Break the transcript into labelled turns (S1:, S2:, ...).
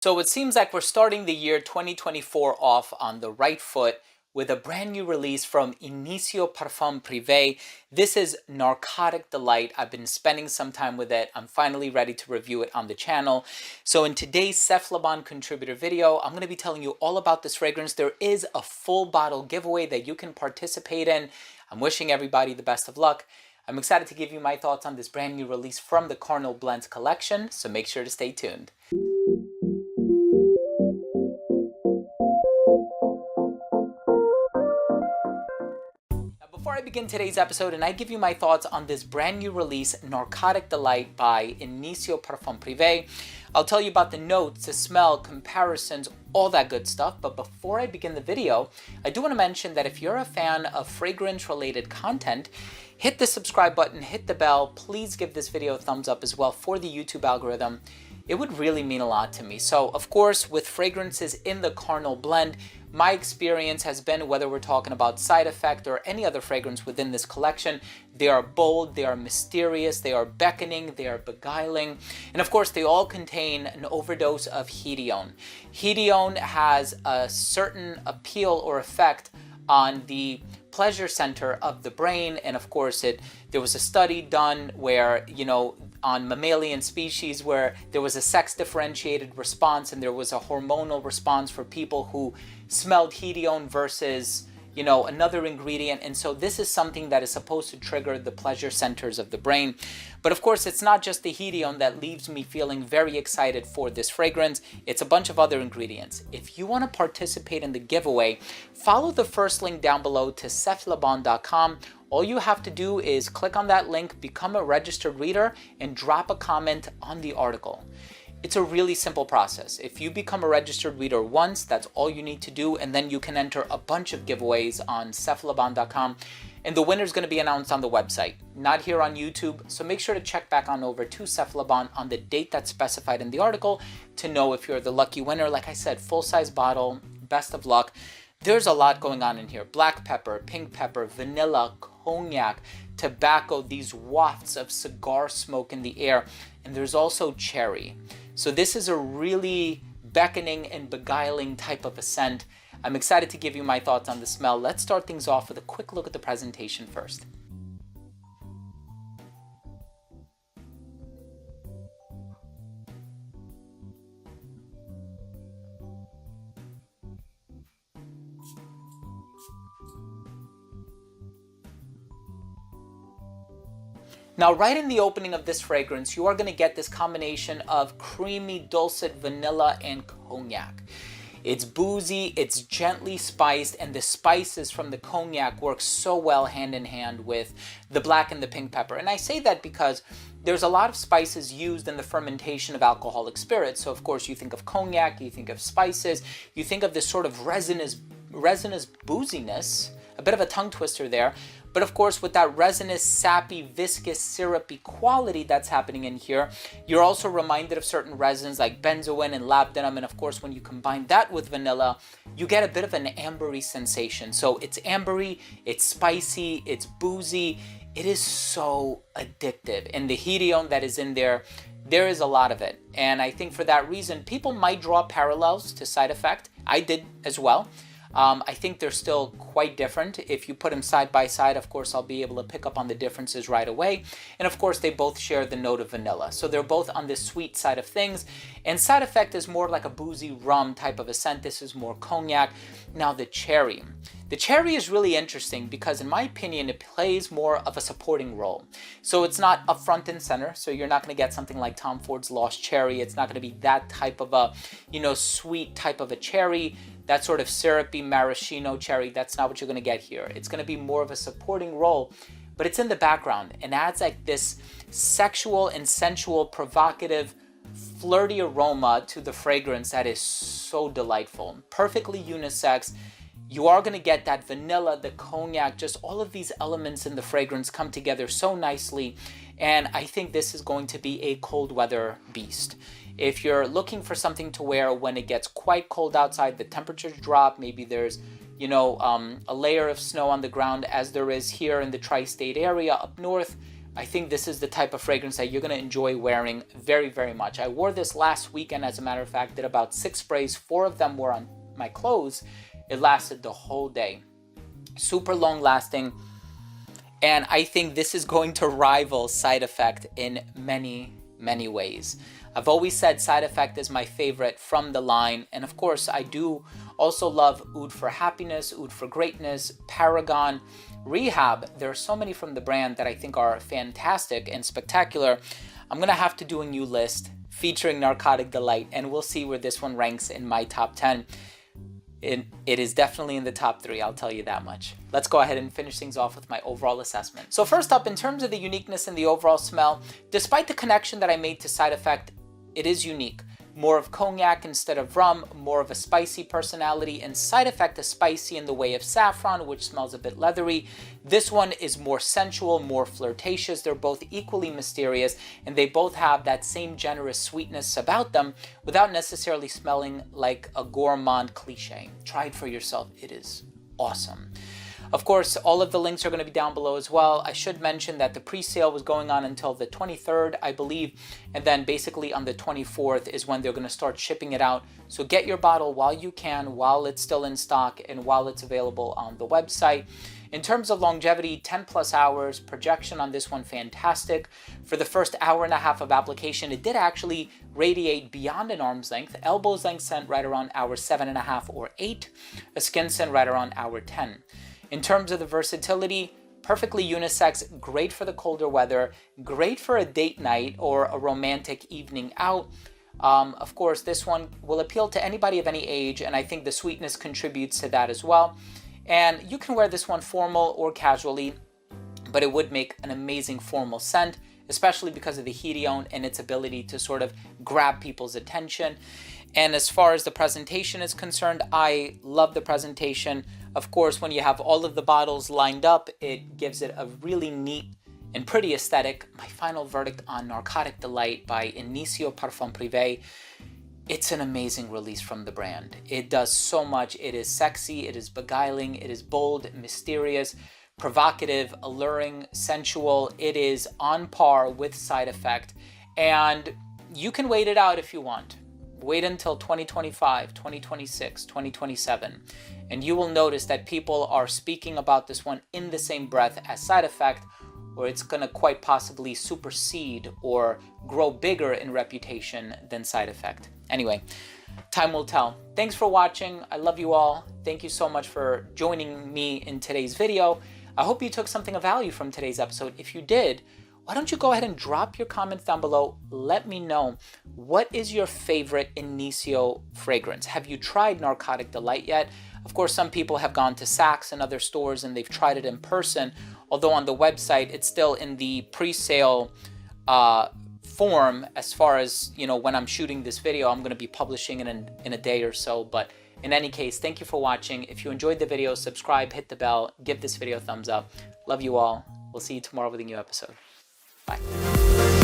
S1: So it seems like we're starting the year 2024 off on the right foot with a brand new release from Initio Parfums Privé. This is Narcotic Delight. I've been spending some time with it. I'm finally ready to review it on the channel. So in today's Cephalabon contributor video, I'm going to be telling you all about this fragrance. There is a full bottle giveaway that you can participate in. I'm wishing everybody the best of luck. I'm excited to give you my thoughts on this brand new release from the Cardinal Blends collection, so make sure to stay tuned. Before I begin today's episode and I give you my thoughts on this brand new release, Narcotic Delight by Initio Parfums Privé, I'll tell you about the notes, the smell, comparisons, all that good stuff. But before I begin the video, I do want to mention that if you're a fan of fragrance-related content, hit the subscribe button, hit the bell. Please give this video a thumbs up as well for the YouTube algorithm. It would really mean a lot to me. So, of course, with fragrances in the Cardinal blend, my experience has been, whether we're talking about Side Effect or any other fragrance within this collection, they are bold, they are mysterious, they are beckoning, they are beguiling, and of course they all contain an overdose of hedione. Hedione has a certain appeal or effect on the pleasure center of the brain, and of course there was a study done where, on mammalian species where there was a sex differentiated response and there was a hormonal response for people who smelled hedione versus another ingredient. And so this is something that is supposed to trigger the pleasure centers of the brain. But of course, it's not just the hedione that leaves me feeling very excited for this fragrance. It's a bunch of other ingredients. If you want to participate in the giveaway, follow the first link down below to cephalabon.com. All you have to do is click on that link, become a registered reader, and drop a comment on the article. It's a really simple process. If you become a registered reader once, that's all you need to do, and then you can enter a bunch of giveaways on cephalabon.com, and the winner is going to be announced on the website, not here on YouTube. So make sure to check back on over to Cephalabon on the date that's specified in the article to know if you're the lucky winner. Like I said, full-size bottle, best of luck. There's a lot going on in here. Black pepper, pink pepper, vanilla, cognac, tobacco, these wafts of cigar smoke in the air, and there's also cherry. So this is a really beckoning and beguiling type of a scent. I'm excited to give you my thoughts on the smell. Let's start things off with a quick look at the presentation first. Now, right in the opening of this fragrance, you are going to get this combination of creamy, dulcet vanilla and cognac. It's boozy, it's gently spiced, and the spices from the cognac work so well hand in hand with the black and the pink pepper. And I say that because there's a lot of spices used in the fermentation of alcoholic spirits. So of course you think of cognac, you think of spices, you think of this sort of resinous booziness, a bit of a tongue twister there. But of course, with that resinous, sappy, viscous, syrupy quality that's happening in here, you're also reminded of certain resins like benzoin and labdanum. And of course, when you combine that with vanilla, you get a bit of an ambery sensation. So it's ambery, it's spicy, it's boozy. It is so addictive. And the hedione that is in there, there is a lot of it. And I think for that reason, people might draw parallels to Side Effect. I did as well. I think they're still quite different. If you put them side by side, of course, I'll be able to pick up on the differences right away. And of course, they both share the note of vanilla. So they're both on the sweet side of things. And Side Effect is more like a boozy rum type of a scent. This is more cognac. Now the cherry. The cherry is really interesting because, in my opinion, it plays more of a supporting role. So it's not up front and center. So you're not going to get something like Tom Ford's Lost Cherry. It's not going to be that type of a, sweet type of a cherry. That sort of syrupy maraschino cherry, that's not what you're going to get here. It's going to be more of a supporting role, but it's in the background and adds like this sexual and sensual, provocative, flirty aroma to the fragrance that is so delightful. Perfectly unisex. You are going to get that vanilla, the cognac, just all of these elements in the fragrance come together so nicely. And I think this is going to be a cold weather beast. If you're looking for something to wear when it gets quite cold outside, the temperatures drop, maybe there's, a layer of snow on the ground as there is here in the tri-state area up north, I think this is the type of fragrance that you're going to enjoy wearing very, very much. I wore this last weekend, as a matter of fact, did about 6 sprays. 4 of them were on my clothes. It lasted the whole day. Super long lasting. And I think this is going to rival Side Effect in many, many ways. I've always said Side Effect is my favorite from the line. And of course, I do also love Oud for Happiness, Oud for Greatness, Paragon, Rehab. There are so many from the brand that I think are fantastic and spectacular. I'm going to have to do a new list featuring Narcotic Delight, and we'll see where this one ranks in my top 10. It is definitely in the top 3, I'll tell you that much. Let's go ahead and finish things off with my overall assessment. So first up, in terms of the uniqueness and the overall smell, despite the connection that I made to Side Effect, it is unique. More of cognac instead of rum, more of a spicy personality, and Side Effect is spicy in the way of saffron, which smells a bit leathery. This one is more sensual, more flirtatious. They're both equally mysterious, and they both have that same generous sweetness about them without necessarily smelling like a gourmand cliche. Try it for yourself. It is awesome. Of course, all of the links are going to be down below as well. I should mention that the pre-sale was going on until the 23rd, I believe, and then basically on the 24th is when they're going to start shipping it out. So get your bottle while you can, while it's still in stock and while it's available on the website. In terms of longevity, 10 plus hours, projection on this one, fantastic. For the first hour and a half of application, it did actually radiate beyond an arm's length. Elbow's length scent right around hour 7.5 or 8, a skin scent right around hour 10. In terms of the versatility, perfectly unisex, great for the colder weather, great for a date night or a romantic evening out. Of course, this one will appeal to anybody of any age, and I think the sweetness contributes to that as well. And you can wear this one formal or casually, but it would make an amazing formal scent, especially because of the hedione and its ability to sort of grab people's attention. And as far as the presentation is concerned, I love the presentation. Of course, when you have all of the bottles lined up, it gives it a really neat and pretty aesthetic. My final verdict on Narcotic Delight by Initio Parfums. It's an amazing release from the brand. It does so much. It is sexy, it is beguiling, it is bold, mysterious, provocative, alluring, sensual. It is on par with Side Effect, and you can wait it out if you want. Wait until 2025, 2026, 2027, and you will notice that people are speaking about this one in the same breath as Side Effect, or it's going to quite possibly supersede or grow bigger in reputation than Side Effect. Anyway, time will tell. Thanks for watching. I love you all. Thank you so much for joining me in today's video. I hope you took something of value from today's episode. If you did, why don't you go ahead and drop your comments down below. Let me know, what is your favorite Initio fragrance? Have you tried Narcotic Delight yet? Of course, some people have gone to Saks and other stores and they've tried it in person, although on the website, it's still in the pre-sale form. As far as, you know, when I'm shooting this video, I'm going to be publishing it in a day or so. But in any case, thank you for watching. If you enjoyed the video, subscribe, hit the bell, give this video a thumbs up. Love you all. We'll see you tomorrow with a new episode. Bye.